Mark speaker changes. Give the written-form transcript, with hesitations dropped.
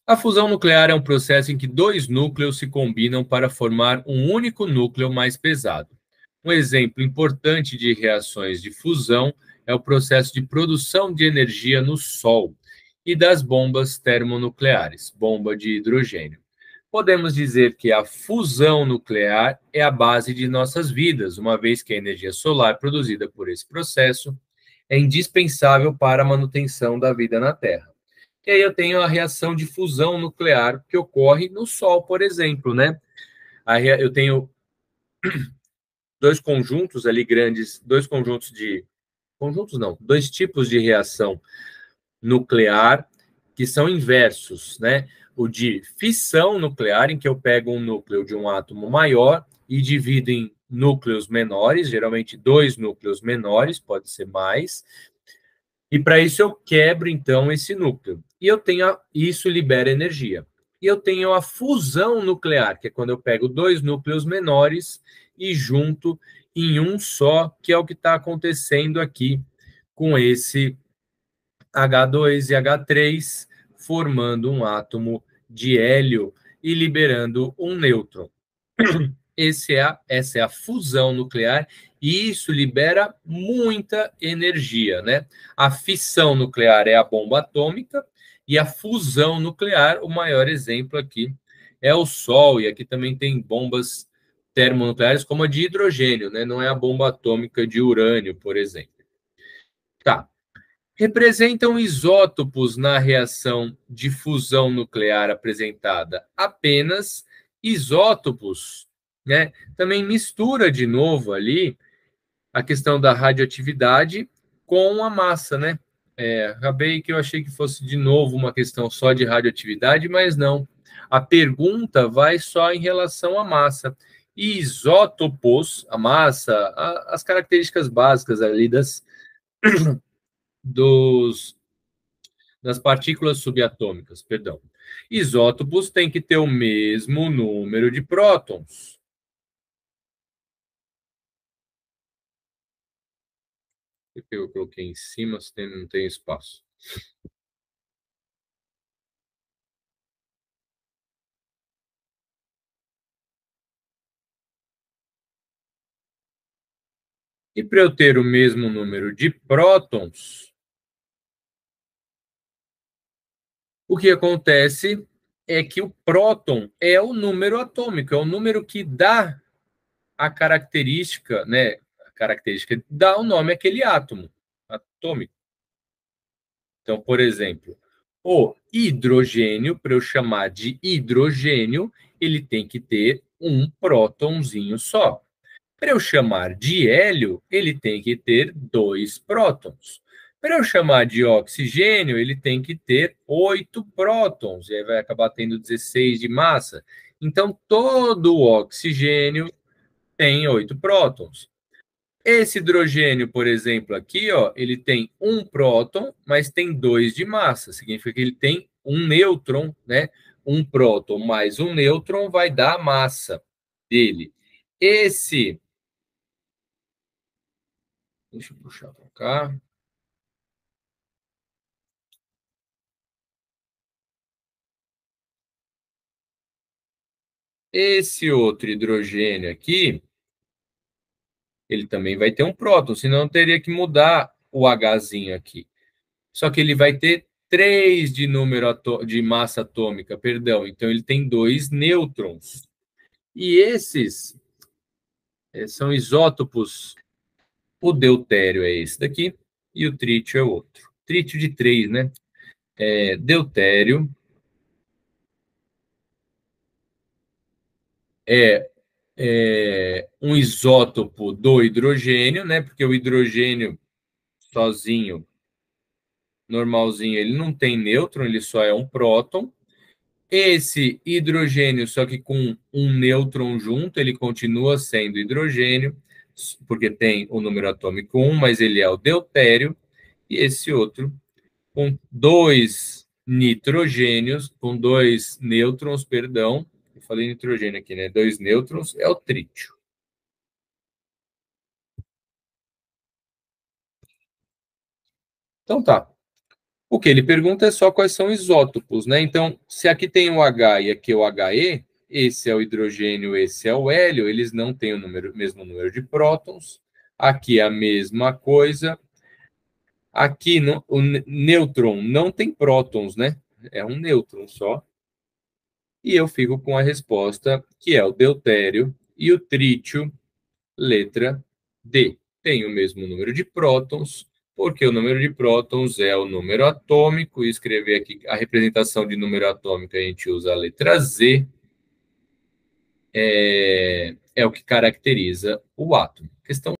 Speaker 1: A fusão nuclear é um processo em que dois núcleos se combinam para formar um único núcleo mais pesado. Um exemplo importante de reações de fusão é o processo de produção de energia no Sol e das bombas termonucleares, bomba de hidrogênio. Podemos dizer que a fusão nuclear é a base de nossas vidas, uma vez que a energia solar produzida por esse processo é indispensável para a manutenção da vida na Terra. E aí eu tenho a reação de fusão nuclear que ocorre no Sol, por exemplo, né? Eu tenho dois conjuntos ali grandes, dois tipos de reação nuclear que são inversos, né? O de fissão nuclear, em que eu pego um núcleo de um átomo maior e divido em núcleos menores, geralmente dois núcleos menores, pode ser mais, e para isso eu quebro então esse núcleo. E isso libera energia. E eu tenho a fusão nuclear, que é quando eu pego dois núcleos menores e junto em um só, que é o que está acontecendo aqui com esse H2 e H3, formando um átomo de hélio e liberando um nêutron. Essa é a fusão nuclear e isso libera muita energia, né? A fissão nuclear é a bomba atômica e a fusão nuclear, o maior exemplo aqui, é o Sol. E aqui também tem bombas termonucleares como a de hidrogênio, né? Não é a bomba atômica de urânio, por exemplo. Tá. Representam isótopos na reação de fusão nuclear apresentada? Apenas isótopos, né? Também mistura de novo ali a questão da radioatividade com a massa, né? Acabei que eu achei que fosse de novo uma questão só de radioatividade, mas não. A pergunta vai só em relação à massa. E isótopos, a massa, as características básicas ali dos das partículas subatômicas, perdão. Isótopos têm que ter o mesmo número de prótons. Porque eu coloquei em cima, se não tem espaço. E para eu ter o mesmo número de prótons, o que acontece é que o próton é o número atômico, é o número que dá a característica, né? A característica dá o nome àquele átomo atômico. Então, por exemplo, o hidrogênio, para eu chamar de hidrogênio, ele tem que ter um prótonzinho só. Para eu chamar de hélio, ele tem que ter dois prótons. Para eu chamar de oxigênio, ele tem que ter 8 prótons, e aí vai acabar tendo 16 de massa. Então, todo o oxigênio tem 8 prótons. Esse hidrogênio, por exemplo, aqui, ó, ele tem um próton, mas tem 2 de massa. Significa que ele tem um nêutron, né? Um próton mais um nêutron vai dar a massa dele. Esse. Deixa eu puxar para cá. Esse outro hidrogênio aqui, ele também vai ter um próton, senão teria que mudar o Hzinho aqui. Só que ele vai ter 3 de número de massa atômica, perdão. Então ele tem 2 nêutrons. E esses são isótopos. O deutério é esse daqui e o trítio é outro. Trítio de 3, né? Deutério é um isótopo do hidrogênio, né? Porque o hidrogênio sozinho, normalzinho, ele não tem nêutron, ele só é um próton. Esse hidrogênio, só que com um nêutron junto, ele continua sendo hidrogênio, porque tem o número atômico 1, mas ele é o deutério. E esse outro, com dois nitrogênios, com dois nêutrons, perdão, eu falei nitrogênio aqui, né? Dois nêutrons, é o trítio. Então tá. O que ele pergunta é só quais são isótopos, né? Então, se aqui tem o H e aqui é o HE, esse é o hidrogênio, esse é o hélio, eles não têm o mesmo número de prótons. Aqui é a mesma coisa. Aqui o nêutron não tem prótons, né? É um nêutron só. E eu fico com a resposta, que é o deutério e o trítio, letra D. Tem o mesmo número de prótons, porque o número de prótons é o número atômico, e escrever aqui a representação de número atômico, a gente usa a letra Z, é o que caracteriza o átomo. Questão